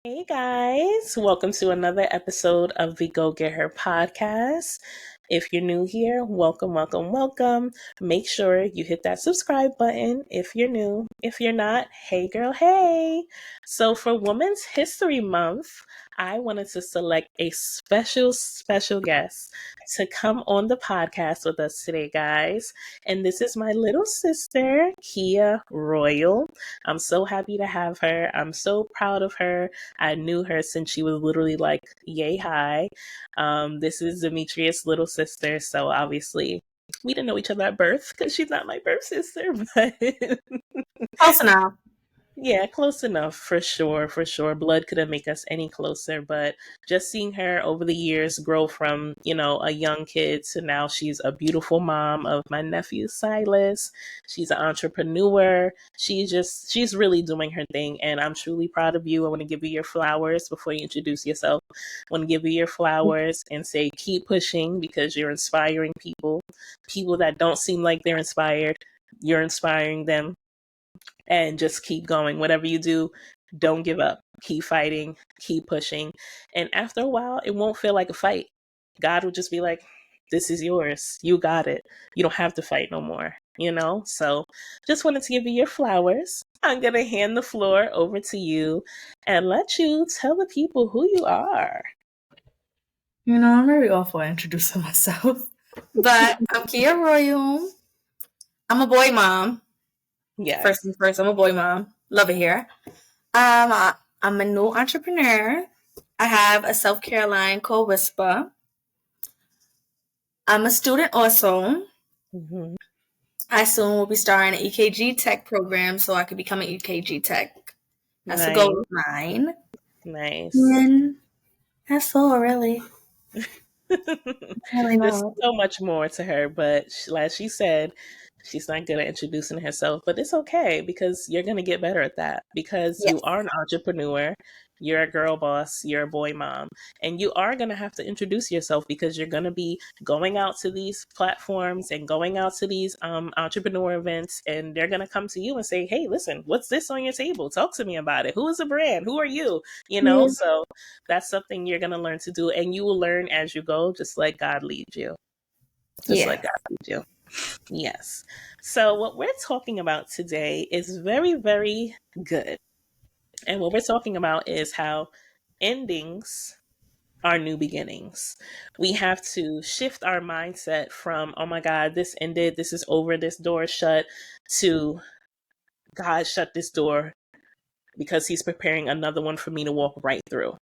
Hey guys, welcome to another episode of the Go Get Her podcast. If you're new here, welcome, welcome, welcome. Make sure you hit that subscribe button if you're new. If you're not, hey girl, hey. So for Women's History Month, I wanted to select a special guest to come on the podcast with us today, guys. And this is my little sister, Kiyah Royal. I'm so happy to have her. I'm so proud of her. I knew her since she was literally like yay high. This is Demetrius' little sister, so obviously we didn't know each other at birth because she's not my birth sister, but Close enough. yeah, close enough for sure, for sure. Blood couldn't make us any closer, but just seeing her over the years grow from, a young kid to now she's a beautiful mom of my nephew Silas. She's an entrepreneur. She's really doing her thing, and I'm truly proud of you. I want to give you your flowers before you introduce yourself. I want to give you your flowers and say keep pushing because you're inspiring people. People that don't seem like they're inspired, you're inspiring them, and just keep going. Whatever you do, don't give up. Keep fighting, keep pushing. And after a while, it won't feel like a fight. God will just be like, this is yours. You got it. You don't have to fight no more, So just wanted to give you your flowers. I'm going to hand the floor over to you and let you tell the people who you are. I'm very awful at introducing myself. But I'm Kiyah Royal. I'm a boy mom. Yes. First things first, I'm a boy mom. Love it here. I'm a new entrepreneur. I have a self-care line called Whisper. I'm a student also. Mm-hmm. I soon will be starting an EKG tech program so I could become an EKG tech. That's a goal of mine. Nice. And that's all, really. There's so much more to her, but like she said, she's not good at introducing herself, but it's okay because you're going to get better at that because Yes. you are an entrepreneur, you're a girl boss, you're a boy mom, and you are going to have to introduce yourself because you're going to be going out to these platforms and going out to these entrepreneur events, and they're going to come to you and say, hey, listen, what's this on your table? Talk to me about it. Who is the brand? Who are you? Yeah. So that's something you're going to learn to do, and you will learn as you go, just like God leads you. Like God leads you. Yes. So what we're talking about today is very, very good. And what we're talking about is how endings are new beginnings. We have to shift our mindset from, oh my God, this ended, this is over, this door is shut, to God shut this door because he's preparing another one for me to walk right through.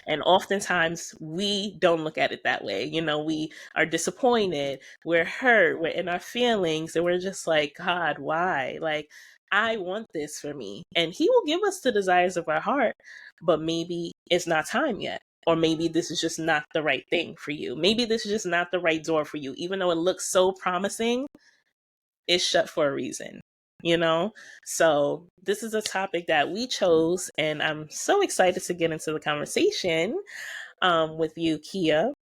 And oftentimes we don't look at it that way. We are disappointed, we're hurt, we're in our feelings, and we're just like, God, why? Like, I want this for me. And he will give us the desires of our heart, but maybe it's not time yet. Or maybe this is just not the right thing for you. Maybe this is just not the right door for you. Even though it looks so promising, it's shut for a reason. So this is a topic that we chose, and I'm so excited to get into the conversation with you, Kiyah.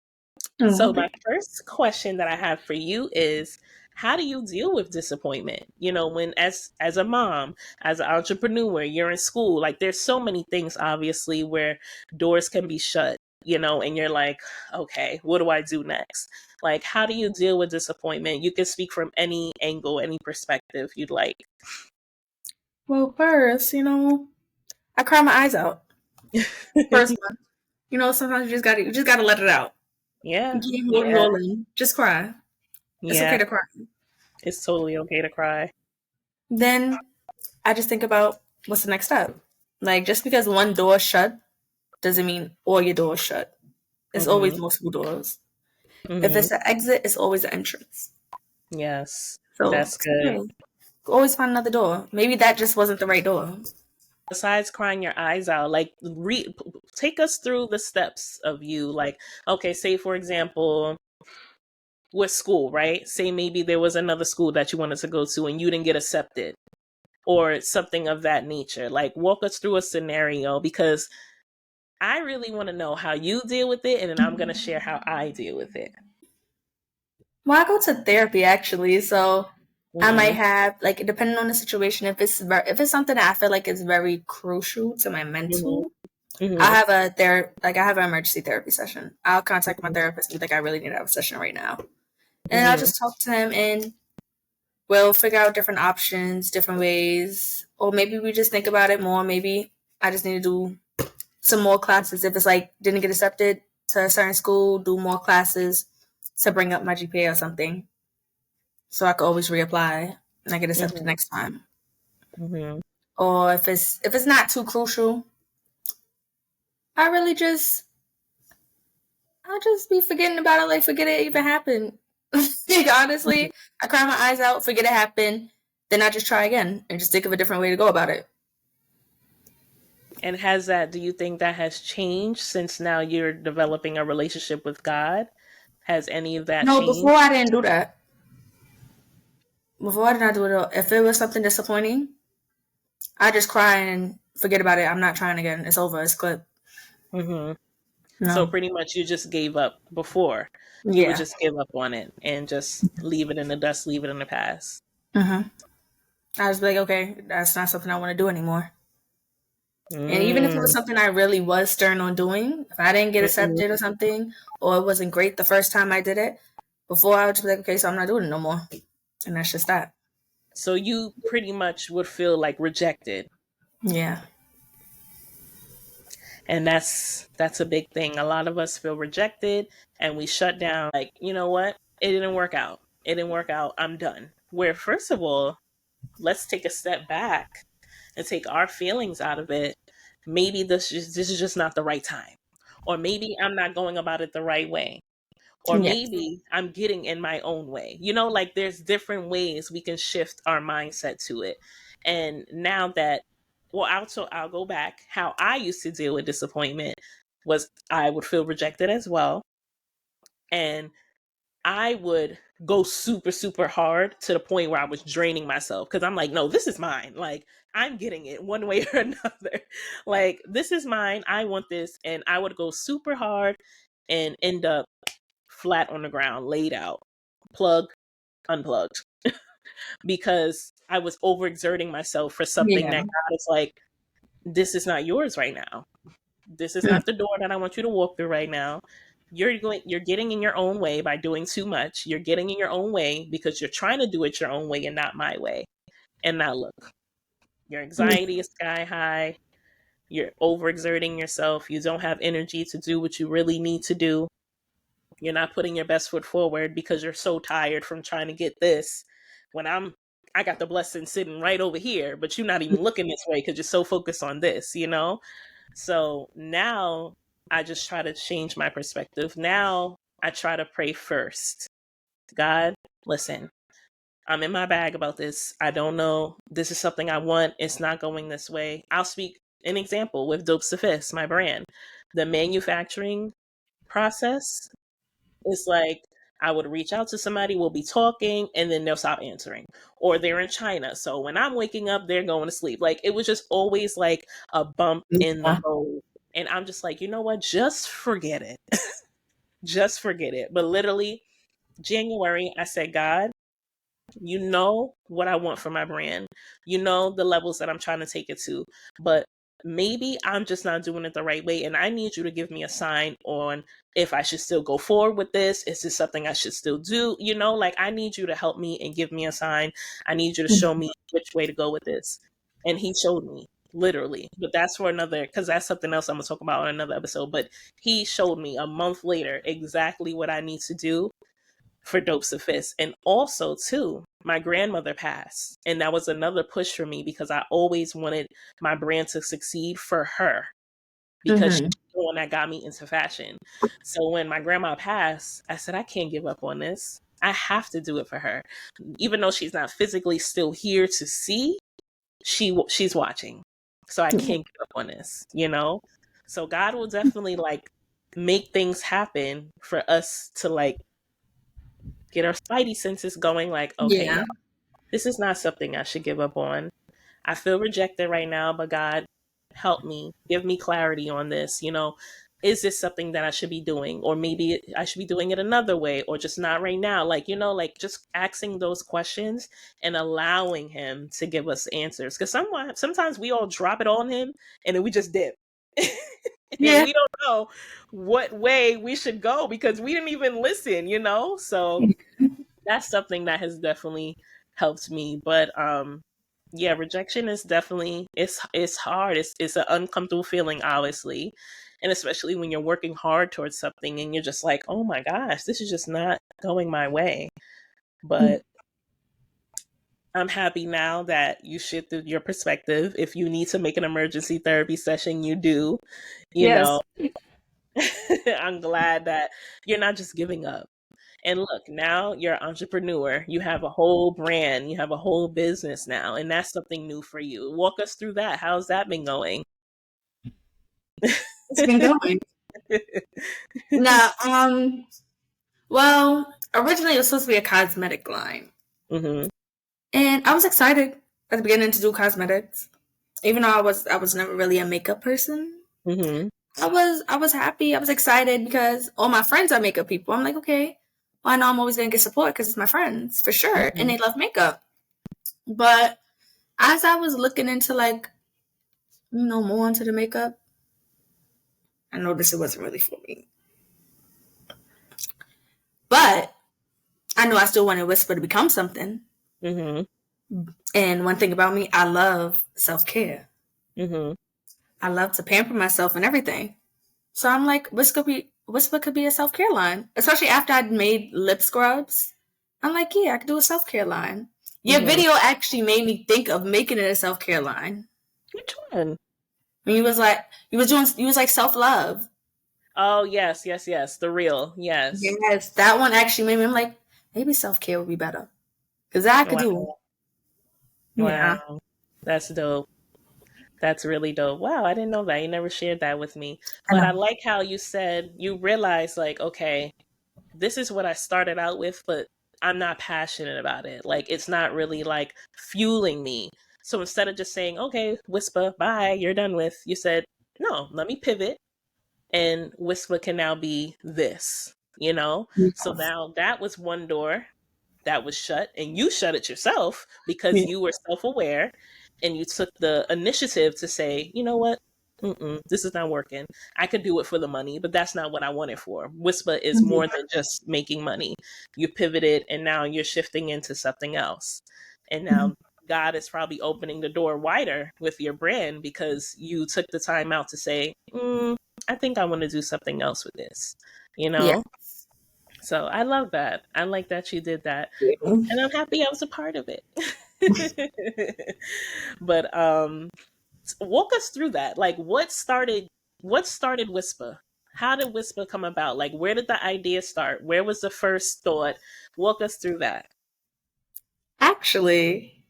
Mm-hmm. So my first question that I have for you is, how do you deal with disappointment? When as a mom, as an entrepreneur, you're in school, like there's so many things obviously where doors can be shut, and you're like, okay, what do I do next? Like, how do you deal with disappointment? You can speak from any angle, any perspective you'd like. Well, first, I cry my eyes out. First one. Sometimes you just gotta let it out. Yeah. You can't hold it all in. Just cry. It's okay to cry. It's totally okay to cry. Then I just think about what's the next step. Like, just because one door is shut doesn't mean all your doors shut. It's always multiple doors. If it's an exit, it's always an entrance. Yes. So That's good. Okay. Always find another door. Maybe that just wasn't the right door. Besides crying your eyes out, like take us through the steps of you. Like, okay, say for example, with school, right? Say maybe there was another school that you wanted to go to and you didn't get accepted, or something of that nature. Like, walk us through a scenario, because I really want to know how you deal with it, and then I'm going to share how I deal with it. Well, I go to therapy actually, so I might Mhm. have, like, depending on the situation, if it's something that I feel like is very crucial to my Mhm. mental, I Mhm. have I have an emergency therapy session. I'll contact my Mhm. therapist and be like, I really need to have a session right now. And I'll Mhm. just talk to him and we'll figure out different options, different ways. Or maybe we just think about it more. Maybe I just need to do some more classes. If it's like didn't get accepted to a certain school, do more classes to bring up my GPA or something. So I could always reapply and I get accepted Mhm. next time. Mhm. Or if it's not too crucial, I really just I'll just be forgetting about it, like forget it even happened. Like, honestly, I cry my eyes out, forget it happened, then I just try again and just think of a different way to go about it. And do you think that has changed since now you're developing a relationship with God? Has any of that No, changed? before I didn't do that. Before I did not do it at all. If it was something disappointing, I just cry and forget about it. I'm not trying again. It's over. It's clipped. Mhm. So No. pretty much you just gave up before. You would Yeah. just give up on it and just leave it in the dust, leave it in the past. Mm-hmm. I was like, okay, that's not something I want to do anymore. And even if it was Mm. something I really was stern on doing, if I didn't get Mhm. accepted or something, or it wasn't great the first time I did it, before I would just be like, okay, so I'm not doing it no more. And that's just that. So you pretty much would feel like rejected. Yeah. And that's a big thing. A lot of us feel rejected and we shut down like, you know what? It didn't work out. It didn't work out. I'm done. Where first of all, let's take a step back and take our feelings out of it. Maybe this is just not the right time. Or maybe I'm not going about it the right way. Or Yeah. maybe I'm getting in my own way. Like there's different ways we can shift our mindset to it. And now that, well, I'll go back. How I used to deal with disappointment was I would feel rejected as well. And I would go super, super hard to the point where I was draining myself because I'm like, no, this is mine. Like, I'm getting it one way or another. Like, this is mine. I want this. And I would go super hard and end up flat on the ground, laid out, plug, unplugged, because I was overexerting myself for something Yeah. that God is like, this is not yours right now. This is Mm. not the door that I want you to walk through right now. You're getting in your own way by doing too much. You're getting in your own way because you're trying to do it your own way and not my way. And now look, your anxiety is sky high. You're overexerting yourself. You don't have energy to do what you really need to do. You're not putting your best foot forward because you're so tired from trying to get this. When I got the blessing sitting right over here, but you're not even looking this way because you're so focused on this. So now I just try to change my perspective. Now I try to pray first. God, listen, I'm in my bag about this. I don't know. This is something I want. It's not going this way. I'll speak an example with Dope Sufis, my brand. The manufacturing process is like I would reach out to somebody, we'll be talking, and then they'll stop answering. Or they're in China. So when I'm waking up, they're going to sleep. Like it was just always like a bump in the Yeah. road. And I'm just like, you know what? Just forget it. Just forget it. But literally, January, I said, God, you know what I want for my brand. You know the levels that I'm trying to take it to. But maybe I'm just not doing it the right way. And I need you to give me a sign on if I should still go forward with this. Is this something I should still do? Like I need you to help me and give me a sign. I need you to show me which way to go with this. And he showed me literally. But that's for another, because that's something else I'm going to talk about on another episode. But he showed me a month later exactly what I need to do for Dopes of Fist. And also, too, my grandmother passed. And that was another push for me because I always wanted my brand to succeed for her because she's Mm-hmm. the one that got me into fashion. So when my grandma passed, I said, I can't give up on this. I have to do it for her. Even though she's not physically still here to see, she's watching. So I Yeah. can't give up on this. So God will definitely like make things happen for us to like get our spidey senses going like, okay, yeah, Yeah. this is not something I should give up on. I feel rejected right now, but God, help me, give me clarity on this. is this something that I should be doing? Or maybe I should be doing it another way, or just not right now. Like, like just asking those questions and allowing him to give us answers. Because sometimes we all drop it on him and then we just dip. And Yeah. we don't know what way we should go because we didn't even listen, So that's something that has definitely helped me. But yeah, rejection is definitely it's hard. It's an uncomfortable feeling, obviously. And especially when you're working hard towards something and you're just like, oh my gosh, this is just not going my way. But I'm happy now that you shifted your perspective. If you need to make an emergency therapy session, you do. You Yes. know, I'm glad that you're not just giving up. And look, now you're an entrepreneur. You have a whole brand, you have a whole business now, and that's something new for you. Walk us through that. How's that been going? It's been going. Now, well, originally it was supposed to be a cosmetic line. Mhm. And I was excited at the beginning to do cosmetics. Even though I was never really a makeup person. Mhm. I was happy. I was excited because all my friends are makeup people. I'm like, okay, well, I know I'm always gonna get support because it's my friends for sure, and Mhm. they love makeup. But as I was looking into like, more into the makeup, I noticed it wasn't really for me. But I knew I still wanted Whisper to become something. Mhm. And one thing about me, I love self care. Mhm. I love to pamper myself and everything. So I'm like, Whisper could be a self care line, especially after I'd made lip scrubs. I'm like, yeah, I could do a self care line. Your Mhm. video actually made me think of making it a self care line. Which one? When you was like self love. Oh, yes, yes, yes. The real. Yes. Yes, that one actually made me. I'm like, maybe self care would be better because I could do. Wow. Yeah, Wow. That's dope. That's really dope. Wow, I didn't know that. You never shared that with me. I But I know. like how you said you realized, like, okay, this is what I started out with, but I'm not passionate about it. Like, it's not really like fueling me. So instead of just saying, okay, Whisper, bye, you're done with, you said, no, let me pivot. And Whisper can now be this. So Yes. now that was one door that was shut, and you shut it yourself because Yeah. you were self-aware and you took the initiative to say, you know what, this is not working. I could do it for the money, but that's not what I want it for. Whisper is more than just making money. You pivoted and now you're shifting into something else, and now God is probably opening the door wider with your brand because you took the time out to say, I think I want to do something else with this you Yeah. know so I love that. I like that you did that, Yeah. and I'm happy I was a part of it. But walk us through that. Like, what started Whisper? How did Whisper come about? Like, where did the idea start? Where was the first thought? Walk us through that. Actually,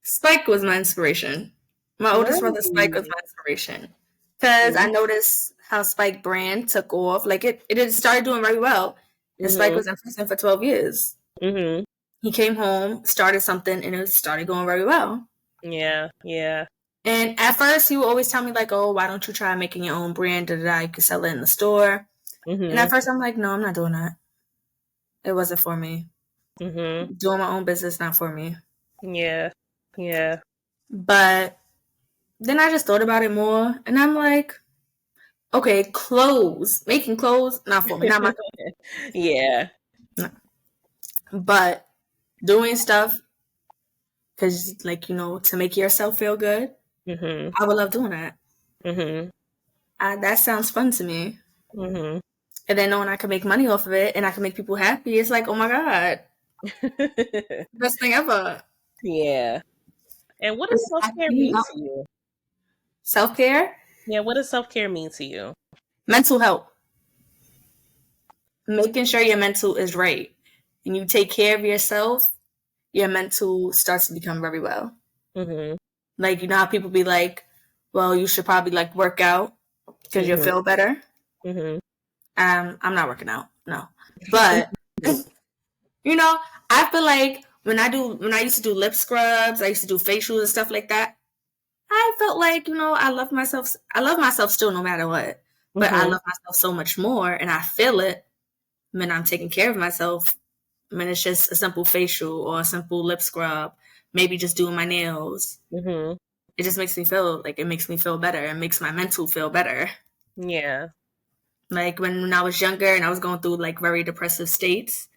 Spike was my inspiration. My oldest brother Spike was Really? my inspiration because I noticed how Spike brand took off. Like it started doing very well, and Spike Mhm. was in prison for 12 years. Mhm. He came home, started something, and it started going very well. Yeah. Yeah. And at first, he would always tell me like, "Oh, why don't you try making your own brand? You could sell it in the store." And at Mhm. first, I'm like, "No, I'm not doing that. It wasn't for me. Mhm. Doing my own business, not for me." Yeah. Yeah. But then I just thought about it more, and I'm like, okay, clothes, making clothes, not for me, not my, Yeah. no. But doing stuff because, like, to make yourself feel good, Mhm. I would love doing that. Mhm. That sounds fun to me. Mhm. And then knowing I can make money off of it and I can make people happy, it's like, oh my God, best thing ever. Yeah. And what does self care mean to you? Self care, Yeah, what does self care mean to you? mental health, making sure your mental is right. And you take care of yourself, your mental starts to become very well. Mhm. Like, how people be like, well, you should probably like work out because you'll Mhm. feel better. Mhm. I'm not working out, no. But I feel like when I used to do lip scrubs, I used to do facials and stuff like that. I felt like I love myself. I love myself still, no matter what. But I love myself so much more, and I feel it when I'm taking care of myself. When it's just a simple facial or a simple lip scrub, maybe just doing my nails. Mm-hmm. It just makes me feel like it makes me feel better. It makes my mental feel better. Yeah. Like when I was younger and I was going through like very depressive states,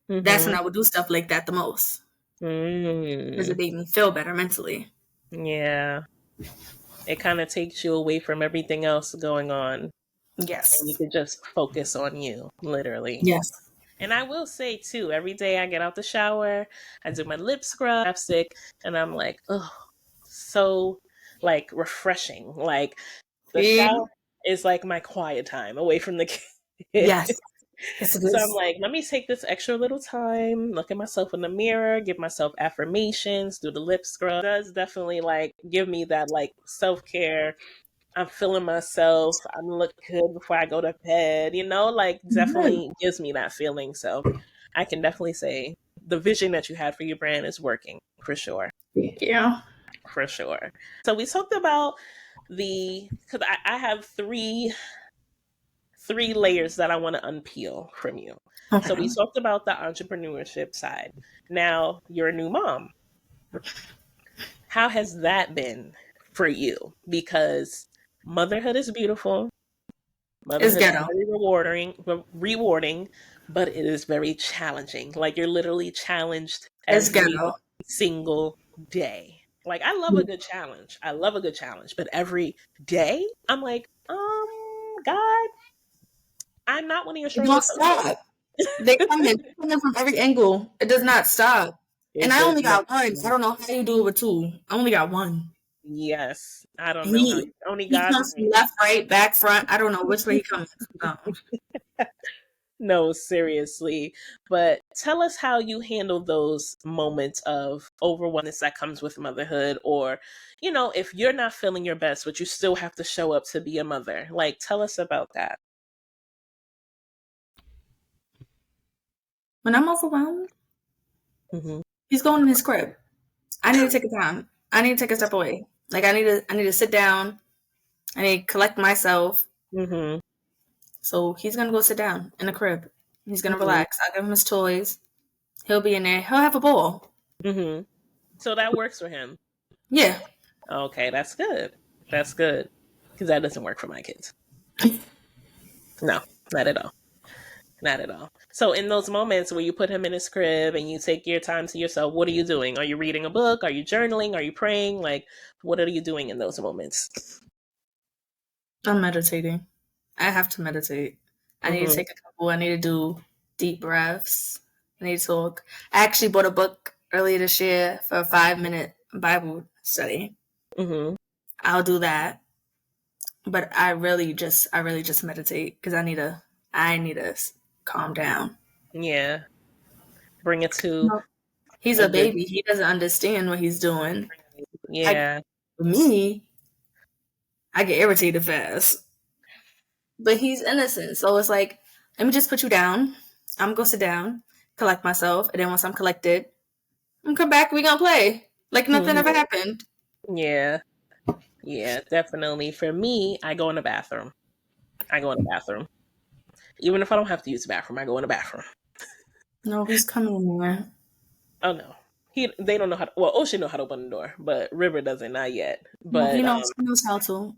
that's when Mm-hmm. I would do stuff like that the most because Mm. it made me feel better mentally. Yeah. It kind of takes you away from everything else going on, and you Yes. can just focus on you, literally. Yes. And I will say too, every day I get out the shower, I do my lip scrub, lipstick, and I'm like, oh, so like refreshing. Like the See? shower is like my quiet time away from the kid. Yes. Yes, it So I'm is. like, let me take this extra little time, look at myself in the mirror, give myself affirmations, do the lip scrub. It does definitely like give me that like self care. I'm feeling myself. I'm look good before I go to bed. Like Right. definitely gives me that feeling. So I can definitely say the vision that you had for your brand is working for sure. Yeah. For sure. So we talked about because I have three layers that I want to unpeel from you. So we Okay. talked about the entrepreneurship side. Now you're a new mom. How has that been for you? Because motherhood is beautiful. It's Motherhood is ghetto. very rewarding, but it is very challenging. Like you're literally challenged It's every ghetto. single day. Like I love a good challenge. I love a good challenge, but every day I'm like, God, I'm not one of your It don't strongest husbands. stop. They come in from every angle. It does not stop. And It I does only not. got one. I don't know how you do it with two. I only got one. Yes, I don't know how. He Only he God comes from knows. left, right, back, front. I don't know which way he comes from. No. No, seriously. But tell us how you handle those moments of overwhelmness that comes with motherhood, or, if you're not feeling your best, but you still have to show up to be a mother. Like, tell us about that. When I'm overwhelmed, Mm-hmm. he's going in his crib. I need to take a time. I need to take a step away. Like I need to sit down. I need to collect myself. Mm-hmm. So he's gonna go sit down in the crib. He's gonna Mm-hmm. relax. I'll give him his toys. He'll be in there. He'll have a ball. Mm-hmm. So that works for him. Yeah. Okay, that's good. That's good. Because that doesn't work for my kids. No, not at all. Not at all. So in those moments where you put him in his crib and you take your time to yourself, what are you doing? Are you reading a book? Are you journaling? Are you praying? Like, what are you doing in those moments? I'm meditating. I have to meditate. I need to Mm-hmm. take a couple. I need to do deep breaths. I need to talk. I actually bought a book earlier this year for a 5-minute Bible study. Mm-hmm. I'll do that. But I really just meditate because I need to calm down. Yeah. Bring it to No. He's a a good. baby. He doesn't understand what he's doing. I, Yeah. for me, I get irritated fast. But he's innocent. So it's like, let me just put you down. I'm gonna go sit down, collect myself, and then once I'm collected, I'm gonna come back, we gonna play. Like nothing Mm-hmm. ever happened. Yeah. Yeah. Definitely. For me, I go in the bathroom. I go in the bathroom. Even if I don't have to use the bathroom, I go in the bathroom. No, he's coming in there. Oh no. They don't know how to, well, Ocean know how to open the door, but River doesn't, not yet. No, he But knows how to.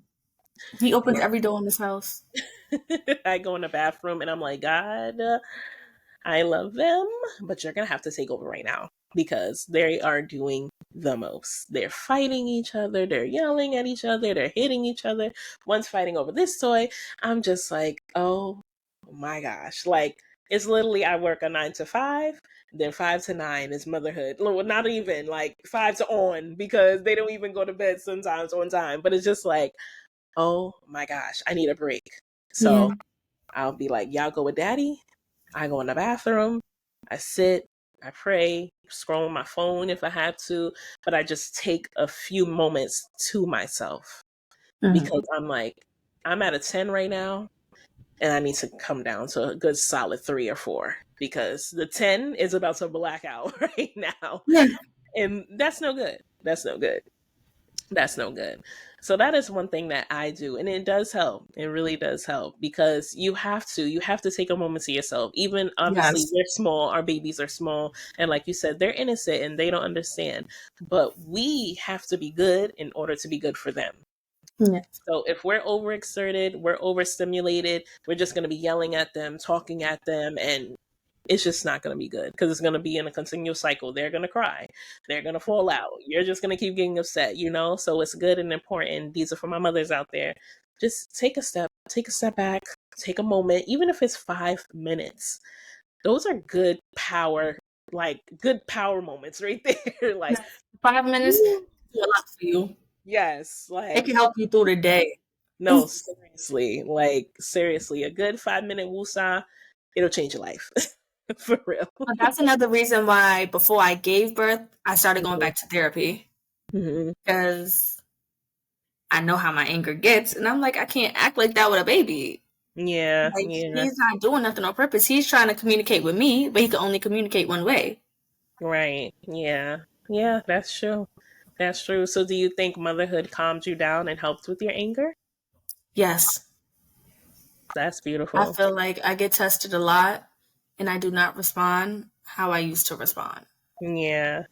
He opens every door in this house. I go in the bathroom and I'm like, God, I love them, but you're going to have to take over right now because they are doing the most. They're fighting each other. They're yelling at each other. They're hitting each other. One's fighting over this toy. I'm just like, oh my gosh. Like, it's literally, I work a 9 to 5, then 5 to 9 is motherhood. Well, not even like 5 to on because they don't even go to bed sometimes on time. But it's just like, oh my gosh, I need a break. Yeah. So I'll be like, y'all go with daddy. I go in the bathroom. I sit. I pray, scroll on my phone if I have to, but I just take a few moments to myself Mhm. because I'm like, I'm at a 10 right now and I need to come down to a good solid 3 or 4 because the 10 is about to black out right now. Yeah. And that's no good. That's no good. That's no good. So that is one thing that I do, and it does help. It really does help, because you have to take a moment to yourself. Even obviously Yes. we're small, our babies are small, and like you said, they're innocent and they don't understand. But we have to be good in order to be good for them. Yeah. So if we're overexerted, we're overstimulated, we're just going to be yelling at them, talking at them, and it's just not going to be good, because it's going to be in a continual cycle. They're going to cry. They're going to fall out. You're just going to keep getting upset, you know? So it's good and important. These are for my mothers out there. Just take a step back, take a moment, even if it's 5 minutes. Those are good power moments right there. Like, Yes. 5 minutes woo, do a lot for you. yes, It like, can help you through the day. no, seriously, like, seriously, a good 5 minute woosah, it'll change your life. For real. But that's another reason why before I gave birth, I started going back to therapy, Mhm. because I know how my anger gets, and I'm like, I can't act like that with a baby. Yeah, Like, yeah, he's not doing nothing on purpose. He's trying to communicate with me, but he can only communicate one way. right. Yeah, yeah, that's true. That's true. So, do you think motherhood calmed you down and helped with your anger? Yes, That's I beautiful. feel like I get tested a lot, and I do not respond how I used to respond. Yeah,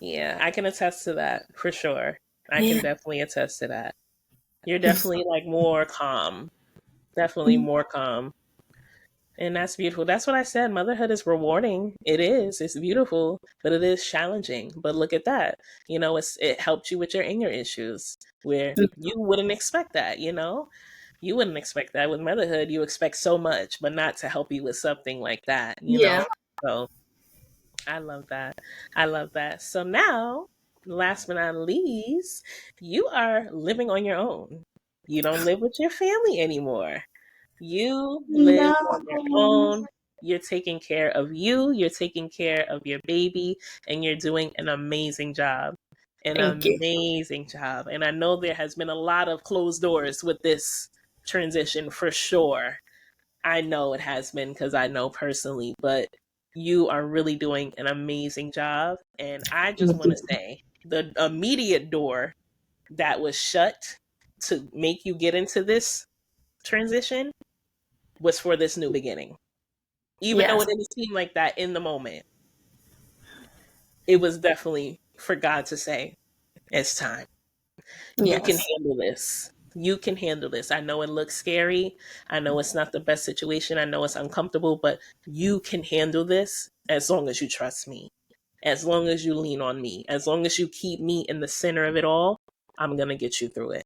yeah, I can attest to that for sure. I can Yeah. definitely attest to that. You're definitely like more calm, definitely more calm. And that's beautiful. That's what I said. Motherhood is rewarding. It is. It's beautiful, but it is challenging. But look at that. It helped you with your anger issues, where you wouldn't expect that, you know? You wouldn't expect that with motherhood. You expect so much, but not to help you with something like that, you Yeah. know? So I love that. I love that. So now, last but not least, you are living on your own. You don't live with your family anymore. You live No. on your own. You're taking care of you, you're taking care of your baby, and you're doing an amazing job. An Thank you. amazing job. And I know there has been a lot of closed doors with this transition for sure. I know it has been, because I know personally, but you are really doing an amazing job. And I just Thank want you. to say, the immediate door that was shut to make you get into this transition was for this new beginning. Even though Yes. it didn't seem like that in the moment, it was definitely for God to say, it's time. You can Yes. handle this. You can handle this. I know it looks scary. I know it's not the best situation. I know it's uncomfortable, but you can handle this as long as you trust me, as long as you lean on me, as long as you keep me in the center of it all. I'm going to get you through it.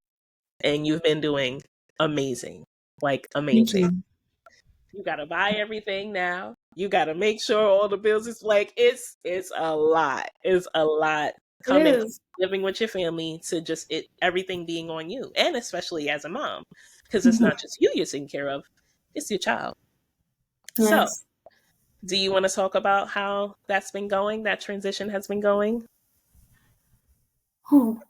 And you've been doing amazing, like Thank amazing. you. You gotta buy everything now. You gotta make sure all the bills is like it's a lot. It's a lot It coming from is. living with your family to just everything being on you, and especially as a mom, because it's Mhm. not just you you're taking care of, it's your child. So, Yes. do you want to talk about how that's been going? That transition has been going. Whew.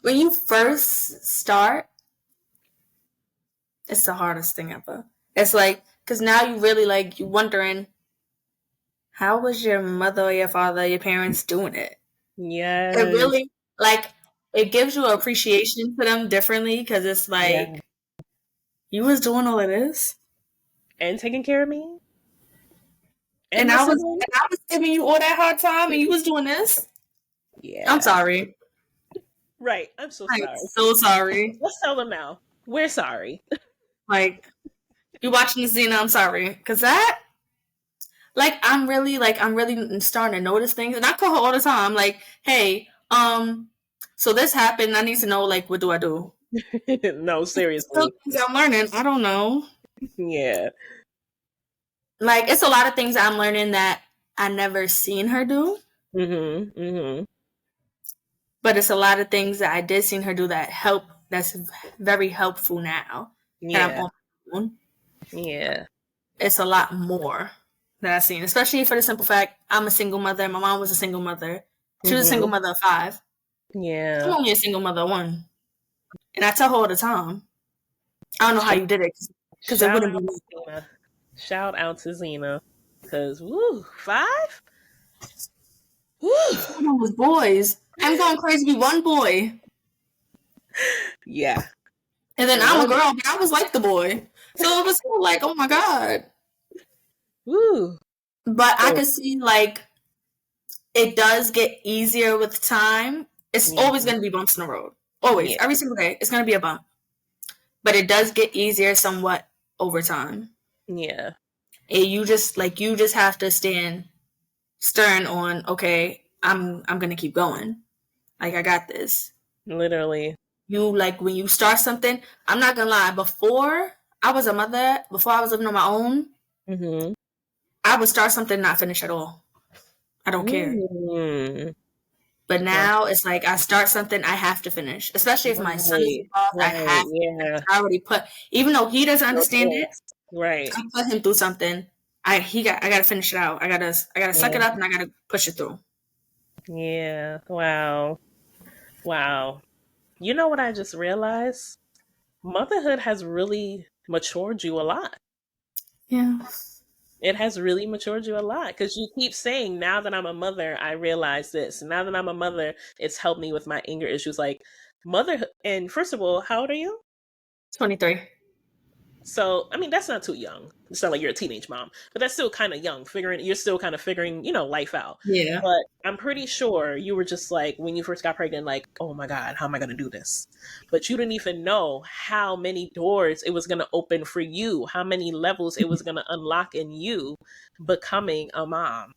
When you first start, it's the hardest thing ever. It's like, because now you really like, you wondering, how was your mother or your father, your parents doing it? It Yes. really, like, it gives you appreciation for them differently, because it's Yeah. like, you was doing all of this, And taking care of me and and my and siblings. I was giving you all that hard time, and you was doing this. I'm Yeah. sorry. Right. I'm so I'm sorry. so sorry. Let's tell them now. We're sorry. Like, you watching this, Zena, I'm sorry. Because that, I'm really starting to notice things. And I call her all the time, like, hey, so this happened. I need to know, like, what do I do? No, Still seriously. things I'm learning. I don't know. Yeah. Like, it's a lot of things I'm learning that I never seen her do. Mhm. Mhm. But it's a lot of things that I did seen her do that's very helpful now that I'm Yeah. on my own. Yeah. It's a lot more that I've seen, especially for the simple fact I'm a single mother. My mom was a single mother. She was a single Mhm. mother of 5. I'm Yeah. only a single mother of 1. And I tell her all the time, I don't know how Shout, you did it, because it shout wouldn't be out me. to Zena. Shout out to Zena. Cause woo, 5? Woo. 2 of them was boys. I'm going crazy with one boy. Yeah. And then I'm a girl, but I was like the boy. So it was like, oh my God. Woo. But I could see like it does get easier with time. It's Yeah. always going to be bumps in the road. Always. Yeah. Every single day. It's going to be a bump. But it does get easier somewhat over time. Yeah. And you just have to stand stern on, okay, I'm going to keep going. Like, I got this. Literally. You like when you start something, I'm not going to lie, before I was a mother, before I was living on my own, Mm-hmm. I would start something, not finish at all. I don't care. Mm. But now it's like I start something, I have to finish. Especially if my son is involved, I have to. Yeah. I already put, even though he doesn't understand it, Right. I put him through something. I gotta finish it out. I gotta suck it up and I gotta push it through. Yeah. Wow. Wow. You know what I just realized? Motherhood has really matured you a lot. Yeah. It has really matured you a lot because you keep saying, now that I'm a mother, I realize this. Now that I'm a mother, it's helped me with my anger issues. Like motherhood. And first of all, how old are you? 23. So, I mean, that's not too young. It's not like you're a teenage mom, but that's still kind of young. You're still kind of figuring, life out. Yeah. But I'm pretty sure you were just like, when you first got pregnant, like, oh my God, how am I going to do this? But you didn't even know how many doors it was going to open for you, how many levels it was going to unlock in you becoming a mom.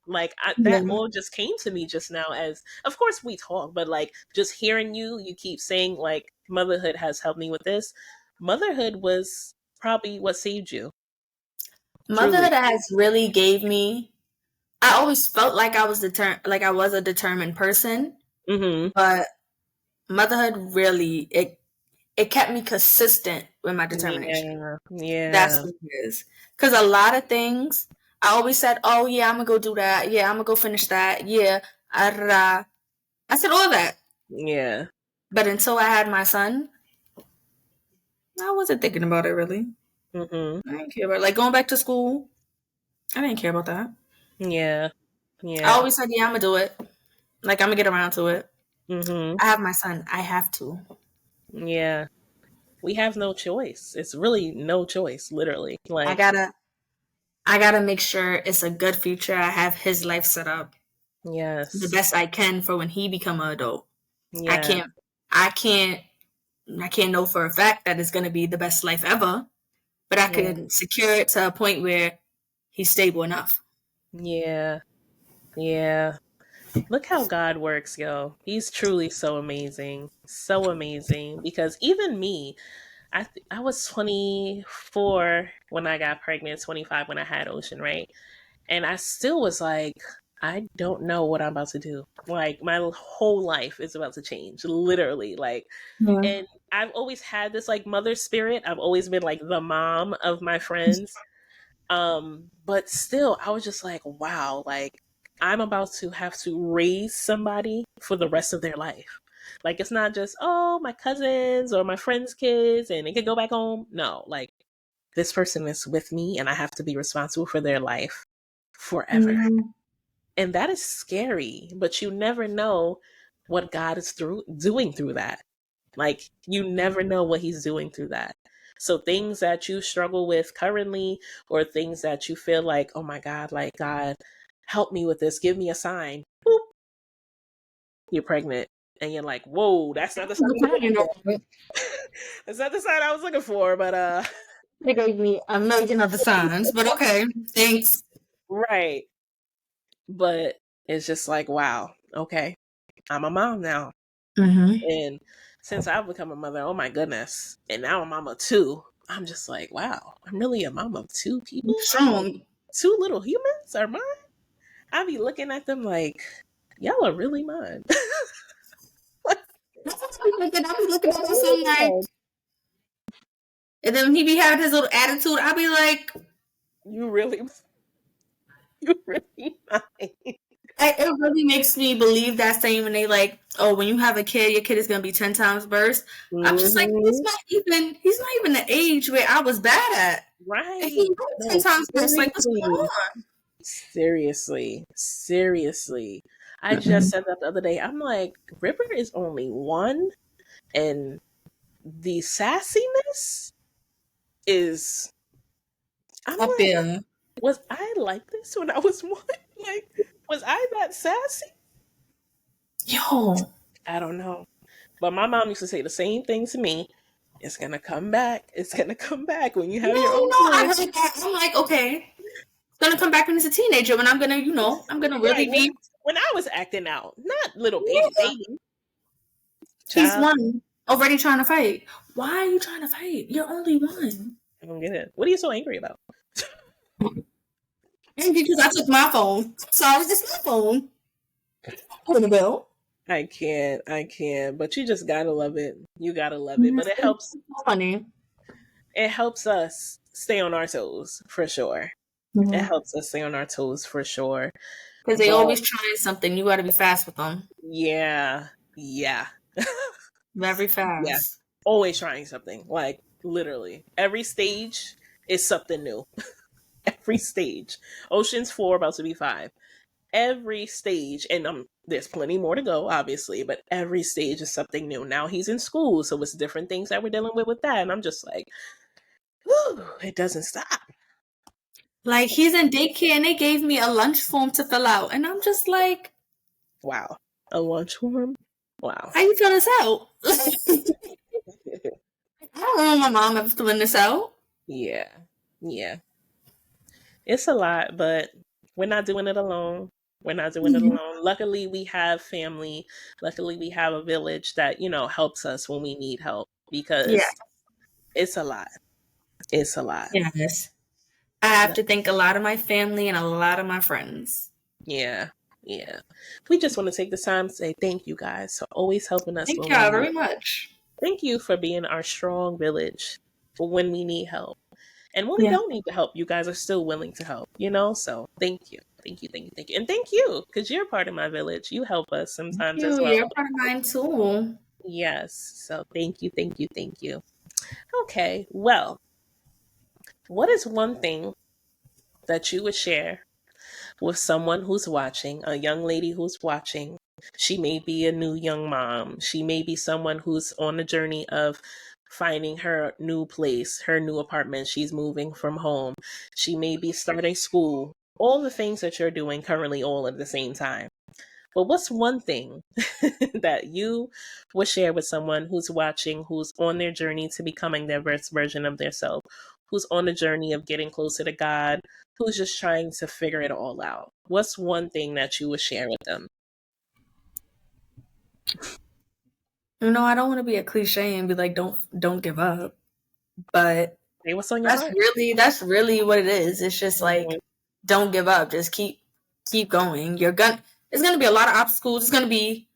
Like that all just came to me just now as, of course we talk, but like just hearing you keep saying like motherhood has helped me with this. Motherhood was probably what saved you. Motherhood has really gave me. I always felt like I was a determined person, but motherhood really it kept me consistent with my determination. Yeah. That's what it is. Because a lot of things, I always said, oh, yeah, I'm going to go do that. Yeah, I'm going to go finish that. Yeah. I said all that. Yeah. But until I had my son, I wasn't thinking about it really. I didn't care about it. Like going back to school, I didn't care about that. Yeah. I always said, yeah, I'm going to do it. Like, I'm going to get around to it. I have my son. I have to. Yeah. We have no choice. It's really no choice, literally. Like I gotta make sure it's a good future. I have his life set up the best I can for when he become an adult. Yeah. I can't know for a fact that it's gonna be the best life ever, but I can secure it to a point where he's stable enough. Yeah. Yeah. Look how God works, yo. He's truly so amazing. So amazing. Because even me, I was 24 when I got pregnant, 25 when I had Ocean, right? And I still was like, I don't know what I'm about to do. Like my whole life is about to change, literally. Like, and I've always had this like mother spirit. I've always been like the mom of my friends. But still, I was just like, wow, like I'm about to have to raise somebody for the rest of their life. Like it's not just, oh, my cousins or my friends' kids and they can go back home. No, like this person is with me and I have to be responsible for their life forever. And that is scary, but you never know what God is doing through that. Like you never know what he's doing through that. So things that you struggle with currently or things that you feel like, oh my God, like God, help me with this, give me a sign. Boop. You're pregnant. And you're like, whoa, that's not the sign I was looking for. That's not the sign I was looking for, but They gave me a million other signs, but okay. Thanks. right. But it's just like, wow, okay. I'm a mom now. And since I've become a mother, oh my goodness. And now I'm a mama too. I'm just like, wow, I'm really a mom of two people? Strong. Two little humans are mine? I be looking at them like, y'all are really mine. I be looking at my son like, and then when he be having his little attitude, I be like, you really mine. It really makes me believe that saying when they like, oh, when you have a kid, your kid is gonna be 10 times worse. I'm just like, he's not even the age where I was bad at. Right. He's 10 times worse. Like, what's going on? Seriously. I just said that the other day. I'm like, River is only one, and the sassiness is. I'm Up like, there. was I like this when I was one? Like, was I that sassy? Yo. I don't know. But my mom used to say the same thing to me. It's gonna come back. It's gonna come back when you No, have your own I kids. heard that. I'm like, okay. It's gonna come back when he's a teenager when I'm gonna, I'm gonna Right. really be. When I was acting out, not little baby Yeah. baby He's child. one already trying to fight. Why are you trying to fight? You're only one. I don't get it. What are you so angry about? And because I took my phone. Sorry, it's just my phone. On the bill. I can't. I can't. But you just gotta love it. You gotta love it. But it It's helps. so funny. It helps us stay on our toes for sure. It Because helps us stay on our toes for sure. they But always trying something. You got to be fast with them. yeah, yeah, Very yeah. fast. Always trying something. Like literally, every stage is something new. Every stage. Ocean's 4 about to be 5. Every stage, and there's plenty more to go, obviously, but every stage is something new. Now he's in school, so it's different things that we're dealing with that, and I'm just like, whew, it doesn't stop. Like, he's in daycare and they gave me a lunch form to fill out. And I'm just like, Wow, a lunchworm. Wow. how you fill this out? I don't know my mom ever filling this out. Yeah, yeah. It's a lot, but we're not doing it alone. We're not doing it alone. Luckily, we have family. Luckily, we have a village that, helps us when we need help Yeah. because it's a lot. It's a lot. Yes. I have to thank a lot of my family and a lot of my friends. Yeah. Yeah. We just want to take the time to say thank you guys for always helping us Thank when we y'all need. very much. Thank you for being our strong village for when we need help. And when we Yeah. don't need the help, you guys are still willing to help. So thank you. Thank you, thank you, thank you. And thank you, because you're part of my village. You help us Thank sometimes as you. well. You're part of mine too. Yes. So thank you, thank you, thank you. Okay. Well, what is one thing that you would share with someone who's watching, a young lady who's watching? She may be a new young mom. She may be someone who's on a journey of finding her new place, her new apartment. She's moving from home. She may be starting school. All the things that you're doing currently all at the same time. But what's one thing that you would share with someone who's watching, who's on their journey to becoming their best version of themselves, who's on a journey of getting closer to God, who's just trying to figure it all out? What's one thing that you would share with them? I don't want to be a cliche and be like, don't give up. But Say what's on your that's heart. really what it is. It's just like, Mhm. don't give up. Just keep going. It's gonna be a lot of obstacles. It's gonna be,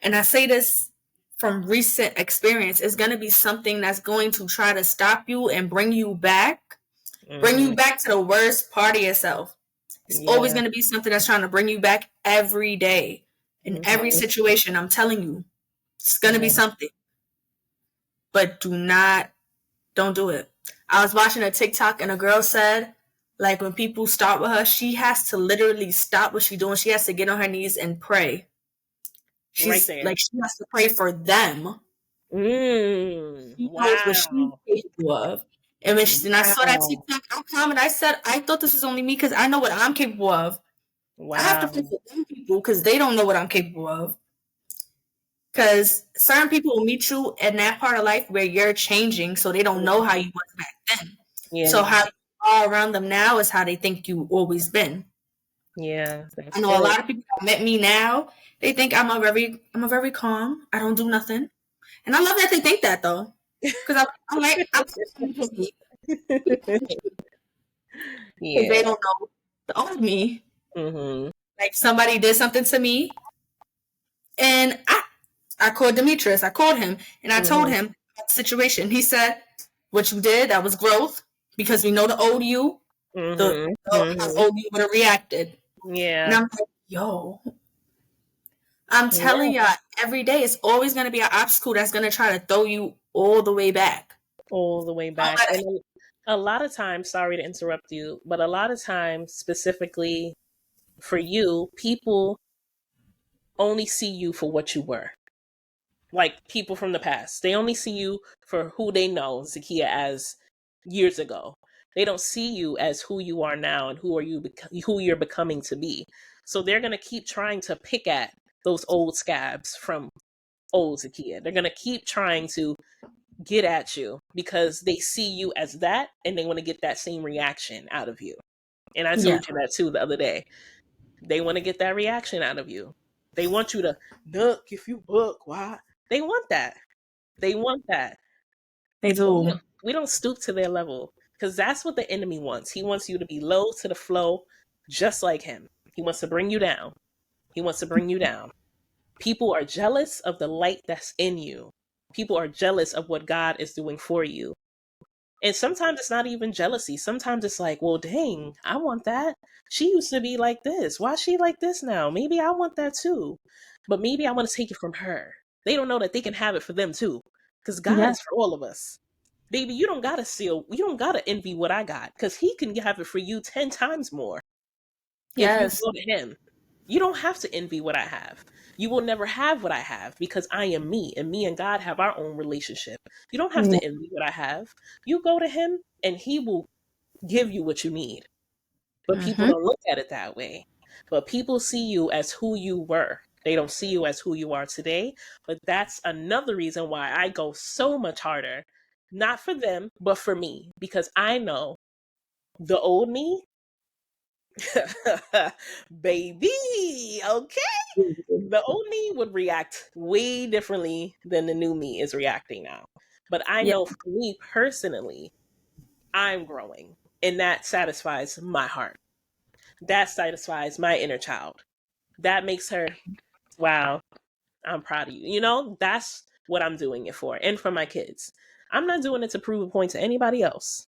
and I say this from recent experience, it's gonna be something that's going to try to stop you and bring you Mhm. back to the worst part of yourself. It's always Yeah. gonna be something that's trying to bring you back every day. In every Mhm. situation, I'm telling you, it's gonna be Yeah. something. But don't do it. I was watching a TikTok and a girl said, like, when people start with her, she has to literally stop what she's doing. She has to get on her knees and pray. Right She's there. like, she has to pray for them. She knows what she's Wow. capable of. And I saw that Wow. TikTok, I commented, I said, I thought this was only me because I know what I'm capable of. I have to pray Wow. for them people because they don't know what I'm capable of. Because certain people will meet you in that part of life where you're changing, so they don't know how you was back then. So Yeah. how you are around them now is how they think you always been. Yeah. I That's know a good. lot of people that met me now. They think I'm a very calm. I don't do nothing, and I love that they think that though, because because they Yeah. don't know the old me. Mhm. Like, somebody did something to me, and I called Demetrius. I called him and I told Mhm. him about the situation. He said, "What you did, that was growth, because we know the old you, Mhm. how Mhm. old you would have reacted." And Yeah. I'm like, yo, I'm telling Yeah. y'all, every day it's always going to be an obstacle that's going to try to throw you all the way back. All the way Don't back. let it. And a lot of times, sorry to interrupt you, but a lot of times, specifically for you, people only see you for what you were. Like people from the past, they only see you for who they know Zakiya as years ago. They don't see you as who you are now and who you're becoming to be. So they're gonna keep trying to pick at those old scabs from old Zakiya. They're gonna keep trying to get at you because they see you as that and they want to get that same reaction out of you. And I Yeah. told you that too the other day. They want to get that reaction out of you. They want you to duck if you book. Why? They want that. They want that. They But do. we don't stoop to their level because that's what the enemy wants. He wants you to be low to the flow, just like him. He wants to bring you down. He wants to bring you down. People are jealous of the light that's in you. People are jealous of what God is doing for you. And sometimes it's not even jealousy. Sometimes it's like, well, dang, I want that. She used to be like this. Why is she like this now? Maybe I want that too. But maybe I want to take it from her. They don't know that they can have it for them too. Because God Yeah. is for all of us. Baby, you don't gotta envy what I got. Because he can have it for you 10 times more if you Yes. go to him. You don't have to envy what I have. You will never have what I have because I am me and me and God have our own relationship. You don't have Yeah. to envy what I have. You go to him and he will give you what you need. But people Mm-hmm. don't look at it that way. But people see you as who you were. They don't see you as who you are today. But that's another reason why I go so much harder. Not for them, but for me. Because I know the old me, baby, okay? The old me would react way differently than the new me is reacting now. But I Yeah. know for me personally, I'm growing. And that satisfies my heart. That satisfies my inner child. That makes her, wow, I'm proud of you. You know, that's what I'm doing it for. And for my kids. I'm not doing it to prove a point to anybody else.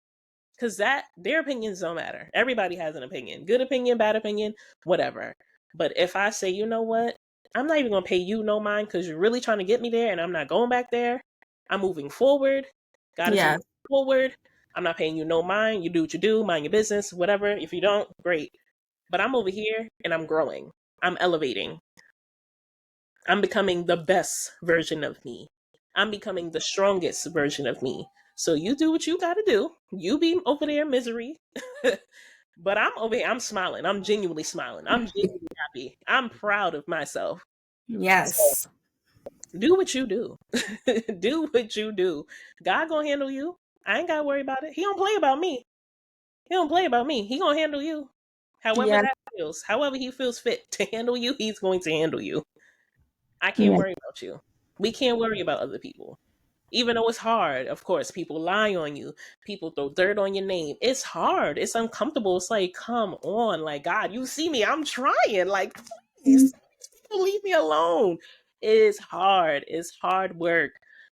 Because that their opinions don't matter. Everybody has an opinion. Good opinion, bad opinion, whatever. But if I say, you know what, I'm not even gonna pay you no mind because you're really trying to get me there and I'm not going back there. I'm moving forward. God is Yeah. moving forward. I'm not paying you no mind. You do what you do, mind your business, whatever. If you don't, great. But I'm over here and I'm growing. I'm elevating. I'm becoming the best version of me. I'm becoming the strongest version of me. So you do what you got to do. You be over there in misery. But I'm over here, I'm smiling. I'm genuinely smiling. I'm genuinely happy. I'm proud of myself. So Yes. do what you do. Do what you do. God gonna handle you. I ain't gotta worry about it. He don't play about me. He don't play about me. He gonna handle you. However Yeah. that feels. However he feels fit to handle you, he's going to handle you. I can't Yeah. worry about you. We can't worry about other people. Even though it's hard, of course, people lie on you. People throw dirt on your name. It's hard. It's uncomfortable. It's like, come on. Like, God, you see me. I'm trying. Like, please, leave me alone. It's hard. It's hard work.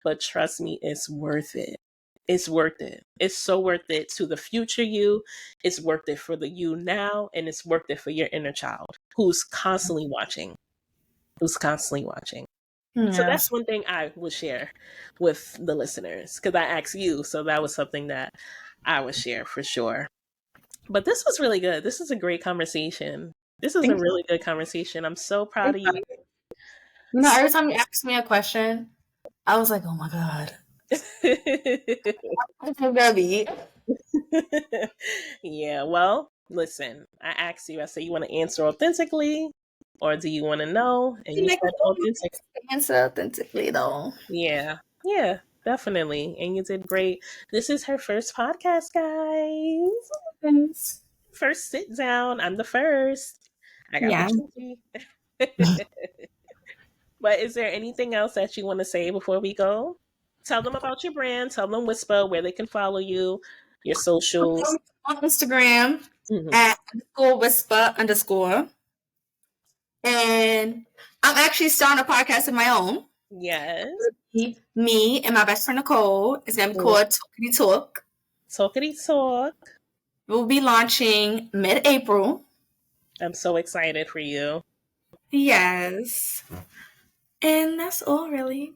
But trust me, it's worth it. It's worth it. It's so worth it to the future you. It's worth it for the you now. And it's worth it for your inner child who's constantly watching. Who's constantly watching. So that's Yes. one thing I would share with the listeners because I asked you. So that was something that I would share for sure. But this was really good. This is a great conversation. This is a Thank really good conversation. I'm so proud of you. you. You know, every time you ask me a question, I was like, oh my God. I'm gonna be. Yeah, well, listen, I asked you, I said, you want to answer authentically or do you want to know? And You you make said authentic. a answer authentically though. Yeah, yeah, definitely. And you did great. This is her first podcast, guys. Thanks. First sit down. I'm the first. I got the Yeah. trophy. But is there anything else that you want to say before we go? Tell them about your brand. Tell them Whisper where they can follow you, your socials. On Instagram Mhm. at underscore whisper underscore. And I'm actually starting a podcast of my own. Yes. Me and my best friend Nicole. It's gonna be called Talkity Talk. Talkity talk. We'll be launching mid-April. I'm so excited for you. Yes. And that's all really.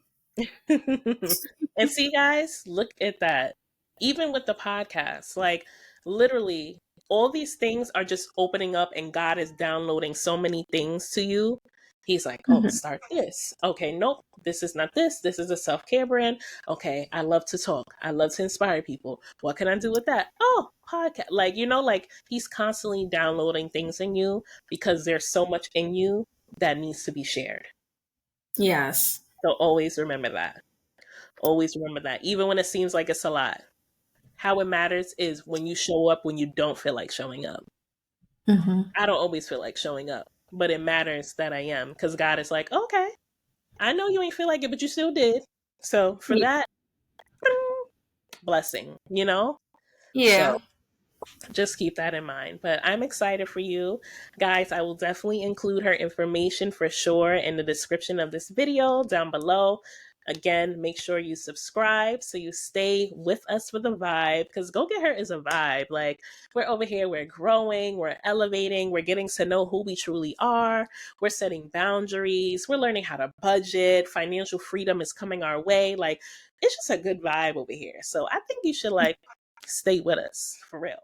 And see, guys, look at that. Even with the podcast, like literally, all these things are just opening up, and God is downloading so many things to you He's like, oh, start this. Okay, nope, this is not this. This is a self-care brand. Okay, I love to talk. I love to inspire people. What can I do with that? Oh, podcast. Like, like he's constantly downloading things in you because there's so much in you that needs to be shared. Yes. So always remember that. Always remember that. Even when it seems like it's a lot. How it matters is when you show up when you don't feel like showing up. I don't always feel like showing up, but it matters that I am because God is like, okay, I know you ain't feel like it, but you still did. So for that, blessing, Yeah. So just keep that in mind. But I'm excited for you guys. I will definitely include her information for sure in the description of this video down below. Again, make sure you subscribe so you stay with us for the vibe, because Go Get Her is a vibe. Like, we're over here, we're growing, we're elevating, we're getting to know who we truly are, we're setting boundaries, we're learning how to budget, financial freedom is coming our way. Like, it's just a good vibe over here. So I think you should stay with us for real.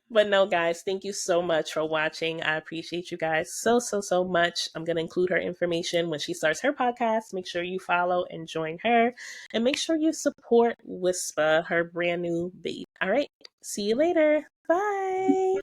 But no, guys, thank you so much for watching. I appreciate you guys so, so, so much. I'm going to include her information when she starts her podcast. Make sure you follow and join her. And make sure you support Whisper, her brand new babe. All right. See you later. Bye.